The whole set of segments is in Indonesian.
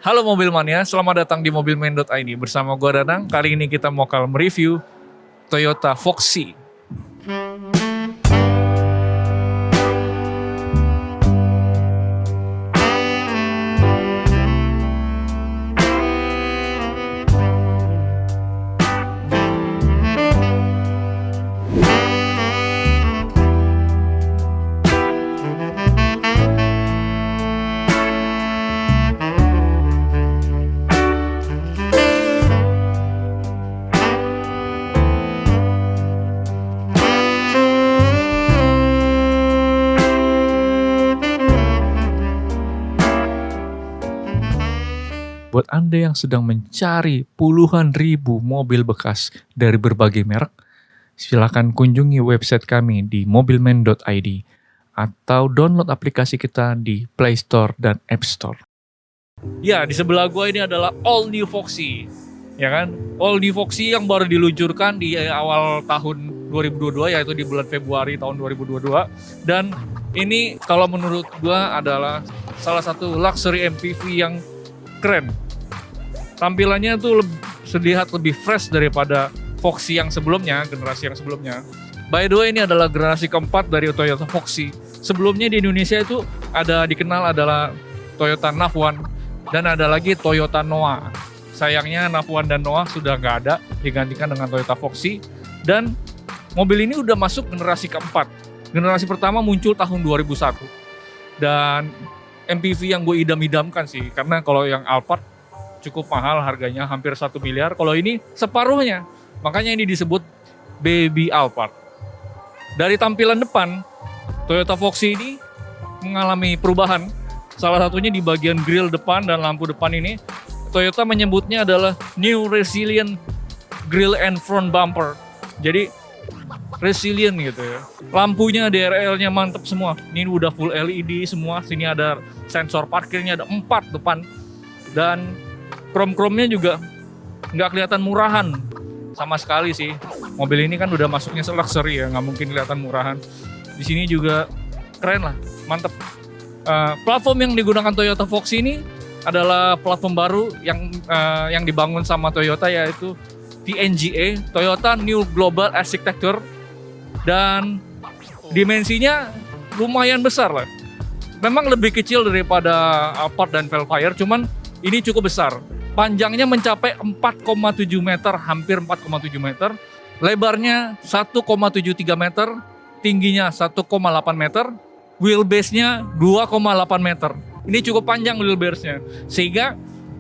Halo Mobil Mania, selamat datang di mobilman.id. Bersama gua Danang, kali ini kita mau mereview Toyota Foxy. Buat Anda yang sedang mencari puluhan ribu mobil bekas dari berbagai merek, silakan kunjungi website kami di mobilman.id atau download aplikasi kita di Play Store dan App Store. Ya, di sebelah gua ini adalah All New Foxy. Ya kan? All New Foxy yang baru diluncurkan di awal tahun 2022, yaitu di bulan Februari tahun 2022. Dan ini kalau menurut gua adalah salah satu luxury MPV yang keren. Tampilannya tuh terlihat lebih fresh daripada Foxy yang sebelumnya, generasi yang sebelumnya. By the way, ini adalah generasi keempat dari Toyota Foxy. Sebelumnya di Indonesia itu dikenal adalah Toyota Nav1 dan ada lagi Toyota Noah. Sayangnya Nav1 dan Noah sudah nggak ada, digantikan dengan Toyota Foxy. Dan mobil ini udah masuk generasi keempat. Generasi pertama muncul tahun 2001. Dan MPV yang gue idam-idamkan sih, karena kalau yang Alphard cukup mahal harganya, hampir 1 miliar. Kalau ini separuhnya, makanya ini disebut Baby Alphard. Dari tampilan depan, Toyota Foxy ini mengalami perubahan. Salah satunya di bagian grill depan dan lampu depan ini, Toyota menyebutnya adalah New Resilient Grill and Front Bumper. Jadi resilient gitu ya. Lampunya DRL-nya mantep semua. Ini udah full LED semua. Sini ada sensor parkirnya, ada 4 depan. Dan krom-kromnya juga nggak kelihatan murahan sama sekali sih. Mobil ini kan udah masuknya luxury ya, nggak mungkin kelihatan murahan. Di sini juga keren lah, mantep. Platform yang digunakan Toyota Foxy ini adalah platform baru yang dibangun sama Toyota, yaitu TNGA, Toyota New Global Architecture. Dan dimensinya lumayan besar lah. Memang lebih kecil daripada Alphard dan Velfire, cuman ini cukup besar. Panjangnya mencapai 4,7 meter, hampir 4,7 meter. Lebarnya 1,73 meter, tingginya 1,8 meter. Wheelbase-nya 2,8 meter. Ini cukup panjang wheelbase-nya. Sehingga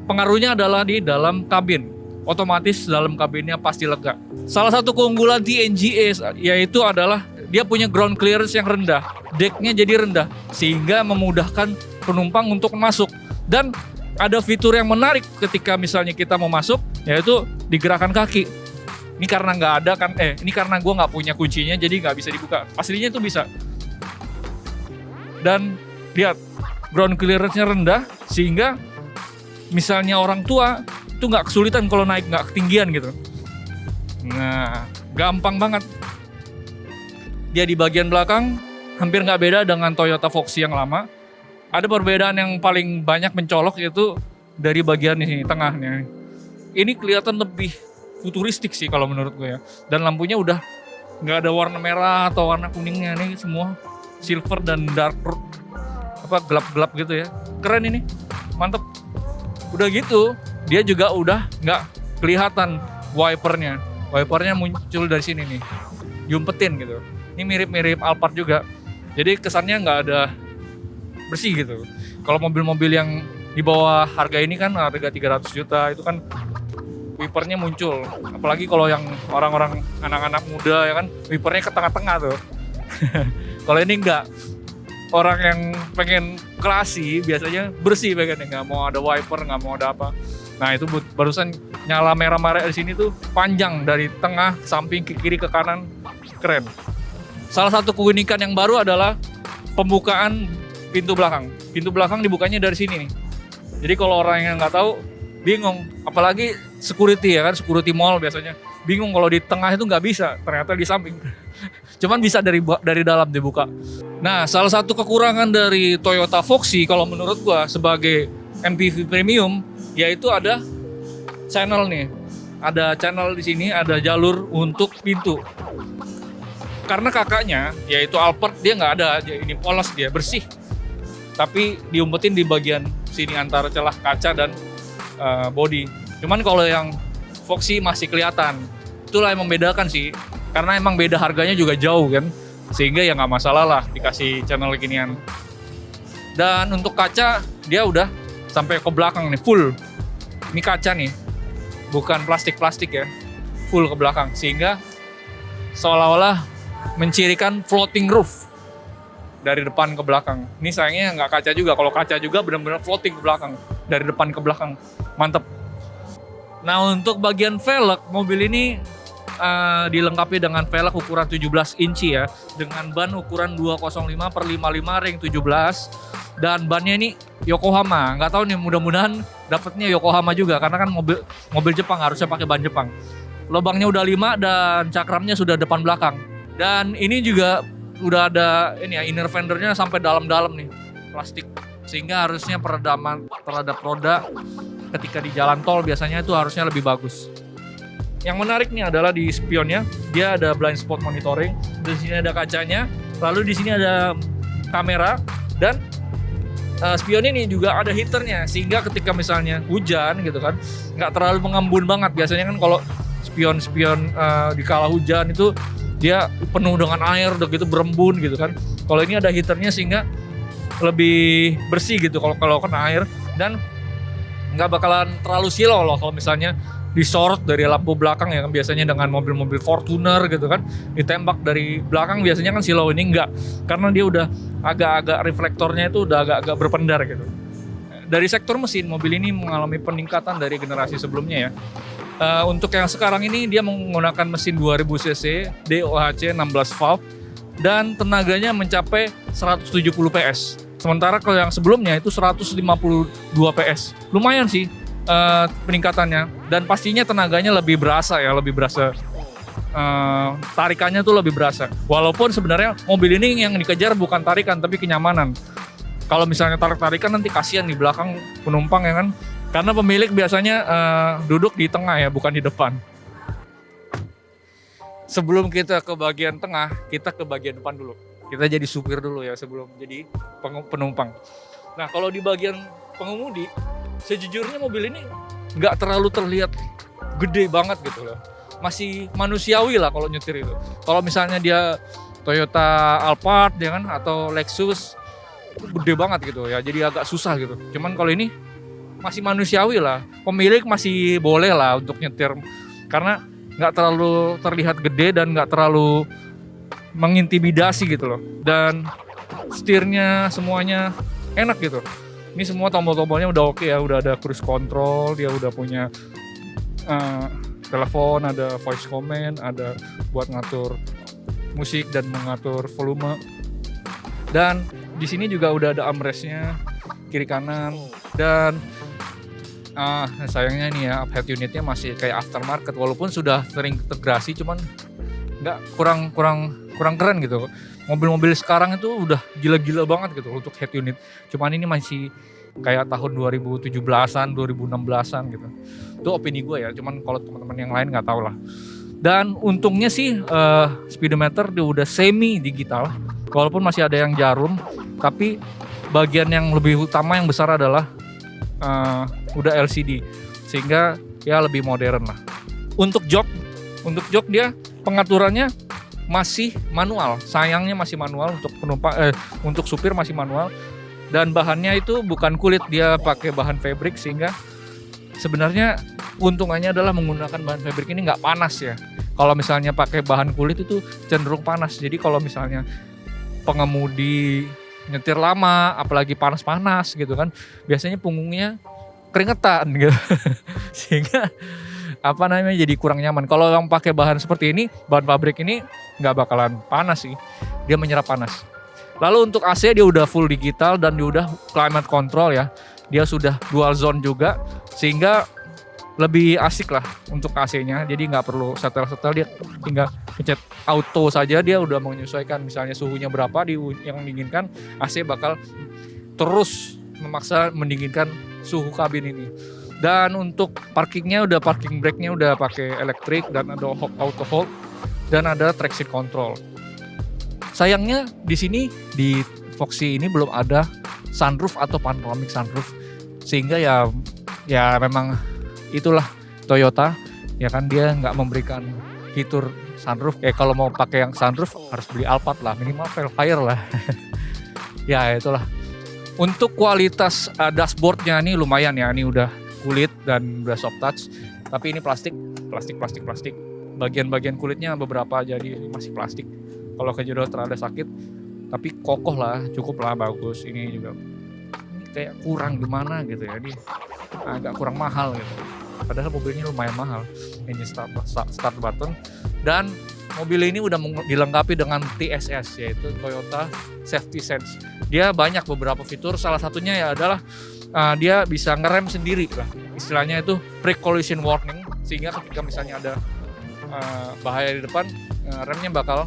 pengaruhnya adalah di dalam kabin. Otomatis dalam kabinnya pasti lega. Salah satu keunggulan TNGA yaitu adalah dia punya ground clearance yang rendah. Decknya jadi rendah, sehingga memudahkan penumpang untuk masuk. Dan ada fitur yang menarik ketika misalnya kita mau masuk, yaitu digerakkan kaki. Ini karena nggak ada kan, ini karena gue nggak punya kuncinya, jadi nggak bisa dibuka. Aslinya itu bisa. Dan lihat, ground clearance-nya rendah, sehingga misalnya orang tua itu nggak kesulitan kalau naik, nggak ketinggian gitu. Nah, gampang banget. Dia di bagian belakang hampir nggak beda dengan Toyota Foxy yang lama. Ada perbedaan yang paling banyak mencolok, yaitu dari bagian ini tengahnya. Ini kelihatan lebih futuristik sih kalau menurut gue ya. Dan lampunya udah nggak ada warna merah atau warna kuningnya, nih semua silver dan dark gelap-gelap gitu ya. Keren ini, mantep. Udah gitu, dia juga udah nggak kelihatan wipernya. Wipernya muncul dari sini nih, diumpetin gitu. Ini mirip-mirip Alphard juga. Jadi kesannya nggak ada bersih gitu. Kalau mobil-mobil yang di bawah harga ini kan, harga 300 juta itu kan wipernya muncul. Apalagi kalau yang orang-orang anak-anak muda ya kan, wipernya ke tengah-tengah tuh. Kalau ini enggak. Orang yang pengen klasik biasanya bersih pengennya, nggak mau ada wiper, nggak mau ada apa. Nah itu barusan nyala merah-merah di sini tuh panjang dari tengah, samping, ke kiri, ke kanan, keren. Salah satu keunikan yang baru adalah pembukaan pintu belakang. Pintu belakang dibukanya dari sini nih. Jadi kalau orang yang nggak tahu bingung, apalagi security ya kan, security mall biasanya bingung kalau di tengah itu nggak bisa, ternyata di samping. Cuman bisa dari dalam dibuka. Nah, salah satu kekurangan dari Toyota Foxy kalau menurut gua sebagai MPV premium yaitu ada channel nih. Ada channel di sini, ada jalur untuk pintu. Karena kakaknya, yaitu Alphard, dia nggak ada, ini polos dia, bersih. Tapi diumpetin di bagian sini antara celah kaca dan body. Cuman kalau yang Foxy masih kelihatan. Itulah yang membedakan sih. Karena emang beda harganya juga jauh kan. Sehingga ya nggak masalah lah dikasih channel ginian. Dan untuk kaca dia udah sampai ke belakang nih, full. Ini kaca nih, bukan plastik-plastik ya, full ke belakang. Sehingga seolah-olah mencirikan floating roof dari depan ke belakang. Ini sayangnya nggak kaca juga. Kalau kaca juga benar-benar floating ke belakang, dari depan ke belakang. Mantep. Nah untuk bagian velg, mobil ini dilengkapi dengan velg ukuran 17 inci ya, dengan ban ukuran 205/55 ring 17, dan bannya ini Yokohama. Nggak tahu nih, mudah-mudahan dapatnya Yokohama juga karena kan mobil Jepang harusnya pakai ban Jepang. Lubangnya udah 5 dan cakramnya sudah depan belakang. Dan ini juga udah ada ini ya, inner fendernya sampai dalam-dalam nih, plastik. Sehingga harusnya peredaman terhadap roda ketika di jalan tol biasanya itu harusnya lebih bagus. Yang menarik nih adalah di spionnya, dia ada blind spot monitoring. Di sini ada kacanya, lalu di sini ada kamera, dan spion ini juga ada heaternya, sehingga ketika misalnya hujan gitu kan, nggak terlalu mengembun banget. Biasanya kan kalau spion-spion di kala hujan itu dia penuh dengan air, udah gitu berembun gitu kan. Kalau ini ada heaternya sehingga lebih bersih gitu kalau kena air, dan nggak bakalan terlalu silau loh kalau misalnya disorot dari lampu belakang ya kan, biasanya dengan mobil-mobil Fortuner gitu kan, ditembak dari belakang biasanya kan silau. Ini enggak, karena dia udah agak-agak reflektornya itu udah agak-agak berpendar gitu. Dari sektor mesin, mobil ini mengalami peningkatan dari generasi sebelumnya ya. Untuk yang sekarang ini dia menggunakan mesin 2000 cc DOHC 16 valve dan tenaganya mencapai 170 PS. Sementara kalau yang sebelumnya itu 152 PS. Lumayan sih peningkatannya, dan pastinya tenaganya lebih berasa ya, lebih berasa, tarikannya tuh lebih berasa. Walaupun sebenarnya mobil ini yang dikejar bukan tarikan tapi kenyamanan. Kalau misalnya tarik-tarikan nanti kasihan di belakang penumpang ya kan, karena pemilik biasanya duduk di tengah ya, bukan di depan. Sebelum kita ke bagian tengah, kita ke bagian depan dulu. Kita jadi supir dulu ya sebelum jadi penumpang. Nah kalau di bagian pengemudi, sejujurnya mobil ini nggak terlalu terlihat gede banget gitu loh. Masih manusiawi lah kalau nyetir itu. Kalau misalnya dia Toyota Alphard ya kan, atau Lexus, itu gede banget gitu ya, jadi agak susah gitu. Cuman kalau ini masih manusiawi lah. Pemilik masih boleh lah untuk nyetir, karena nggak terlalu terlihat gede dan nggak terlalu mengintimidasi gitu loh. Dan setirnya semuanya enak gitu. Ini semua tombol-tombolnya udah oke ya, udah ada cruise control, dia udah punya telepon, ada voice command, ada buat ngatur musik dan mengatur volume. Dan di sini juga udah ada armrestnya kiri kanan, dan sayangnya nih ya, head unitnya masih kayak aftermarket walaupun sudah terintegrasi, cuman nggak kurang keren gitu. Mobil-mobil sekarang itu udah gila-gila banget gitu untuk head unit. Cuman ini masih kayak tahun 2017-an, 2016-an gitu. Itu opini gue ya, cuman kalau teman-teman yang lain nggak tahu lah. Dan untungnya sih speedometer dia udah semi digital, walaupun masih ada yang jarum, tapi bagian yang lebih utama yang besar adalah udah LCD, sehingga ya lebih modern lah. Untuk jok dia pengaturannya masih manual, sayangnya masih manual. Untuk penumpang untuk supir masih manual, dan bahannya itu bukan kulit, dia pakai bahan fabric, sehingga sebenarnya keuntungannya adalah menggunakan bahan fabric ini nggak panas ya. Kalau misalnya pakai bahan kulit itu cenderung panas, jadi kalau misalnya pengemudi nyetir lama apalagi panas-panas gitu kan, biasanya punggungnya keringetan gitu. Sehingga jadi kurang nyaman. Kalau yang pakai bahan seperti ini, bahan pabrik ini nggak bakalan panas sih, dia menyerap panas. Lalu untuk AC dia udah full digital dan dia udah climate control ya, dia sudah dual zone juga, sehingga lebih asik lah untuk AC-nya. Jadi nggak perlu setel-setel, dia tinggal pencet auto saja, dia udah menyesuaikan misalnya suhunya berapa yang diinginkan, AC bakal terus memaksa mendinginkan suhu kabin ini. Dan untuk parkingnya udah parking brake-nya udah pakai elektrik dan ada auto hold dan ada traction control. Sayangnya di sini di Foxy ini belum ada sunroof atau panoramic sunroof, sehingga ya memang itulah Toyota ya kan, dia nggak memberikan fitur sunroof. Kalau mau pakai yang sunroof harus beli Alphard lah, minimal Velfire lah. Ya itulah. Untuk kualitas dashboardnya ini lumayan ya, ini udah kulit dan udah soft touch, tapi ini plastik. Bagian-bagian kulitnya beberapa jadi ini masih plastik. Kalau kejedot terada sakit, tapi kokoh lah, cukup lah, bagus. Ini juga kayak kurang gimana gitu ya, dia agak kurang mahal gitu. Padahal mobilnya lumayan mahal. Ini start button, dan mobil ini udah dilengkapi dengan TSS, yaitu Toyota Safety Sense. Dia banyak beberapa fitur, salah satunya ya adalah dia bisa ngerem sendiri lah. Istilahnya itu pre-collision warning, sehingga ketika misalnya ada bahaya di depan, remnya bakal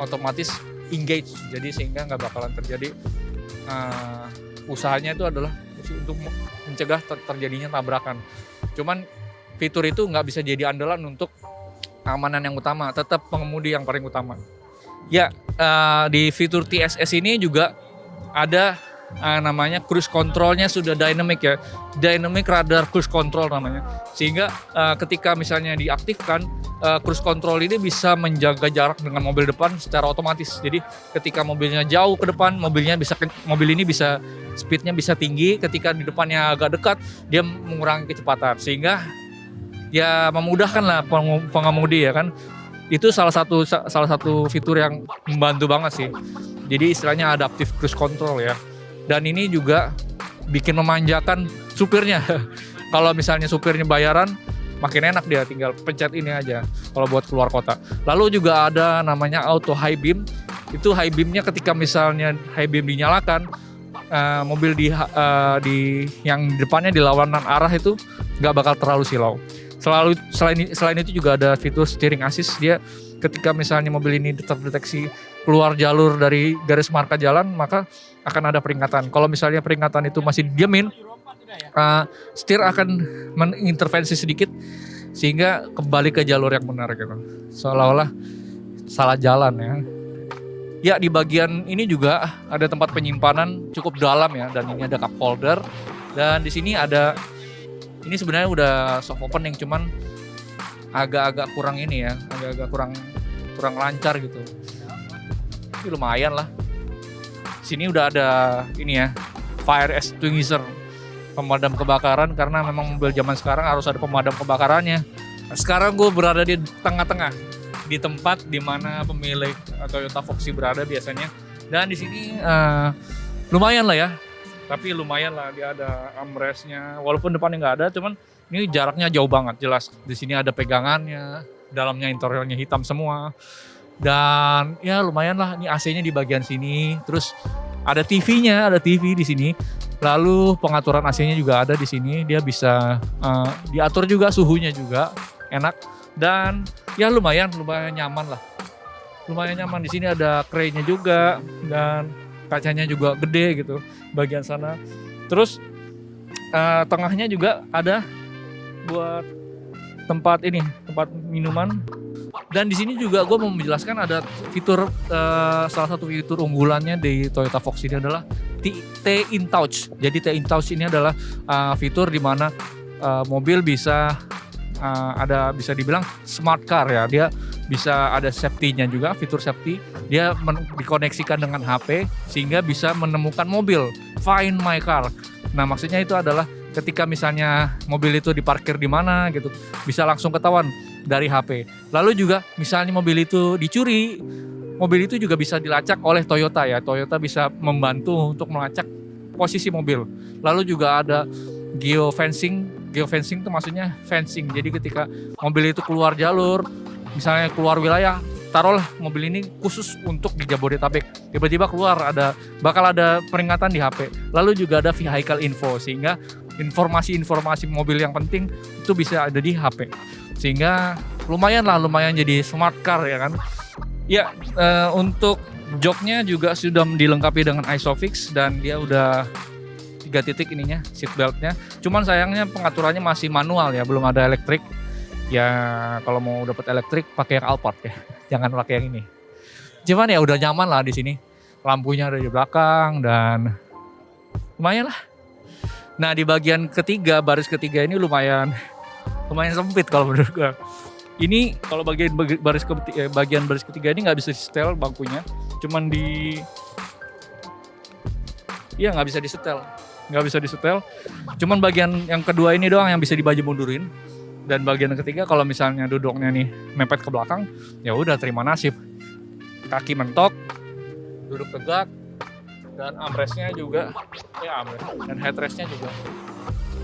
otomatis engage, jadi sehingga nggak bakalan terjadi usahanya itu adalah untuk mencegah terjadinya tabrakan. Cuman fitur itu nggak bisa jadi andalan untuk keamanan yang utama, tetap pengemudi yang paling utama. Ya, di fitur TSS ini juga ada namanya cruise controlnya sudah dynamic ya, dynamic radar cruise control namanya, sehingga ketika misalnya diaktifkan, cruise control ini bisa menjaga jarak dengan mobil depan secara otomatis. Jadi ketika mobilnya jauh ke depan, mobil ini bisa speednya bisa tinggi, ketika di depannya agak dekat dia mengurangi kecepatan, sehingga ya memudahkan lah pengemudi ya kan. Itu salah satu fitur yang membantu banget sih. Jadi istilahnya adaptive cruise control ya. Dan ini juga bikin memanjakan supirnya. Kalau misalnya supirnya bayaran, makin enak, dia tinggal pencet ini aja kalau buat keluar kota. Lalu juga ada namanya auto high beam. Itu high beamnya ketika misalnya high beam dinyalakan, mobil di yang depannya di lawanan arah itu nggak bakal terlalu silau. Selain itu juga ada fitur steering assist. Dia ketika misalnya mobil ini terdeteksi keluar jalur dari garis marka jalan, maka akan ada peringatan. Kalau misalnya peringatan itu masih diamin, setir akan mengintervensi sedikit sehingga kembali ke jalur yang benar gitu. Seolah-olah salah jalan ya. Ya, di bagian ini juga ada tempat penyimpanan cukup dalam ya, dan ini ada cup holder, dan di sini ada, ini sebenarnya udah soft opening, cuman agak-agak kurang ini ya, agak-agak kurang lancar gitu. Tapi lumayan lah. Sini udah ada ini ya, fire extinguisher, pemadam kebakaran, karena memang mobil zaman sekarang harus ada pemadam kebakarannya. Sekarang gue berada di tengah-tengah, di tempat di mana pemilik Toyota Foxy berada biasanya. Dan di sini lumayan lah ya. Tapi lumayan lah, dia ada armrestnya, walaupun depannya nggak ada, cuman ini jaraknya jauh banget, jelas. Di sini ada pegangannya, dalamnya interiornya hitam semua. Dan ya lumayan lah, ini AC-nya di bagian sini, terus ada TV-nya, ada TV di sini. Lalu pengaturan AC-nya juga ada di sini, dia bisa diatur juga suhunya juga, enak. Dan ya lumayan nyaman lah. Lumayan nyaman. Di sini ada crane-nya juga, dan kacanya juga gede gitu bagian sana. Terus tengahnya juga ada buat tempat minuman. Dan di sini juga gue mau menjelaskan ada fitur, salah satu fitur unggulannya di Toyota Foxy ini adalah T-InTouch. Jadi T-InTouch ini adalah fitur di mana mobil bisa bisa dibilang smart car ya. Dia bisa ada safety-nya juga, fitur safety. Dia dikoneksikan dengan HP sehingga bisa menemukan mobil, find my car. Nah, maksudnya itu adalah ketika misalnya mobil itu diparkir di mana gitu, bisa langsung ketahuan dari HP. Lalu juga misalnya mobil itu dicuri, mobil itu juga bisa dilacak oleh Toyota ya. Toyota bisa membantu untuk melacak posisi mobil. Lalu juga ada geofencing. Geofencing itu maksudnya fencing. Jadi ketika mobil itu keluar jalur, misalnya keluar wilayah, taruhlah mobil ini khusus untuk di Jabodetabek, tiba-tiba keluar bakal ada peringatan di HP. Lalu juga ada vehicle info, sehingga informasi-informasi mobil yang penting itu bisa ada di HP. Sehingga lumayan jadi smart car ya kan. Ya, untuk joknya juga sudah dilengkapi dengan ISOFIX, dan dia udah 3 titik ininya, seat beltnya. Cuman sayangnya pengaturannya masih manual ya, belum ada elektrik. Ya kalau mau dapat elektrik pakai yang Alphard ya, jangan pakai yang ini. Cuman ya udah nyaman lah di sini. Lampunya ada di belakang dan lumayan lah. Nah di bagian ketiga, baris ketiga ini lumayan sempit kalau menurut gue. Ini kalau bagian baris ketiga ini nggak bisa di setel bangkunya, cuman nggak bisa disetel. Cuman bagian yang kedua ini doang yang bisa dibaju mundurin. Dan bagian ketiga kalau misalnya duduknya nih mepet ke belakang, ya udah terima nasib. Kaki mentok, duduk tegak, dan armrestnya juga, dan headrestnya juga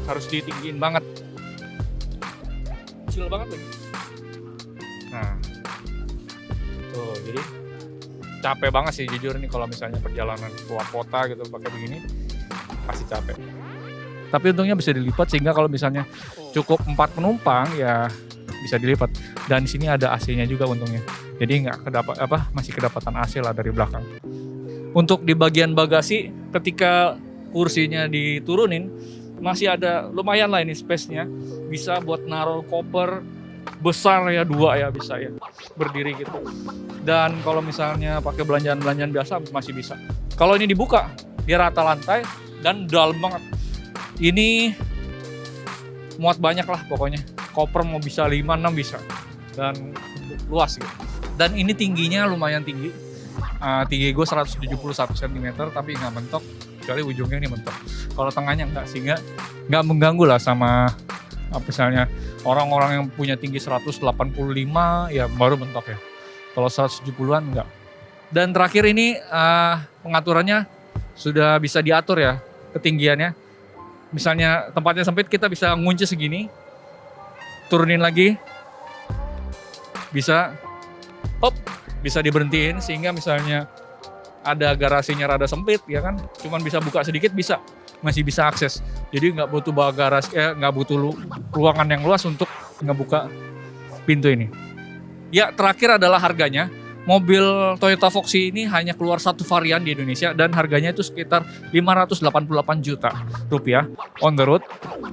harus ditinggiin banget. Kecil banget lagi. Nah, tuh jadi capek banget sih jujur nih kalau misalnya perjalanan keluar kota gitu pakai begini pasti capek. Tapi untungnya bisa dilipat sehingga kalau misalnya cukup 4 penumpang ya bisa dilipat. Dan di sini ada AC-nya juga untungnya. Jadi masih kedapatan AC lah dari belakang. Untuk di bagian bagasi ketika kursinya diturunin masih ada lumayan lah ini space-nya. Bisa buat naruh koper besar ya, 2 ya bisa ya berdiri gitu. Dan kalau misalnya pakai belanjaan biasa masih bisa. Kalau ini dibuka dia rata lantai dan dalam banget. Ini muat banyak lah pokoknya. Koper mau bisa 5-6 bisa dan luas gitu. Dan ini tingginya lumayan tinggi. Tinggi gue 171 cm tapi nggak mentok, kecuali ujungnya ini mentok. Kalau tengahnya enggak, sehingga nggak mengganggu lah sama misalnya orang-orang yang punya tinggi 185 ya baru mentok ya. Kalau 170-an enggak. Dan terakhir ini pengaturannya sudah bisa diatur ya ketinggiannya. Misalnya tempatnya sempit kita bisa ngunci segini, turunin lagi, bisa diberhentiin sehingga misalnya ada garasinya rada sempit ya kan, cuman bisa buka sedikit masih bisa akses. Jadi nggak butuh bawa nggak butuh ruangan yang luas untuk ngebuka pintu ini. Ya terakhir adalah harganya. Mobil Toyota Foxy ini hanya keluar satu varian di Indonesia dan harganya itu sekitar 588 juta rupiah on the road.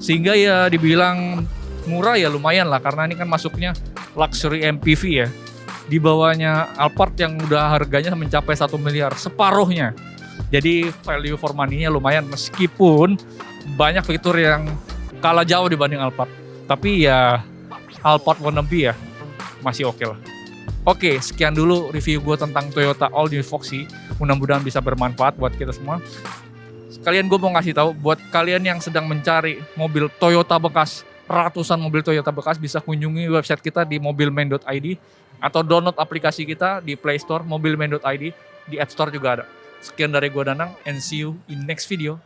Sehingga ya dibilang murah ya lumayan lah karena ini kan masuknya luxury MPV ya. Di bawahnya Alphard yang udah harganya mencapai 1 miliar, separuhnya. Jadi value for money-nya lumayan meskipun banyak fitur yang kalah jauh dibanding Alphard. Tapi ya Alphard wannabe ya masih oke lah. Oke, sekian dulu review gue tentang Toyota All New Foxy. Mudah-mudahan bisa bermanfaat buat kita semua. Sekalian gue mau ngasih tahu buat kalian yang sedang mencari mobil Toyota bekas, ratusan mobil Toyota bekas bisa kunjungi website kita di mobilman.id atau download aplikasi kita di Play Store mobilman.id, di App Store juga ada. Sekian dari gue Danang and see you in next video.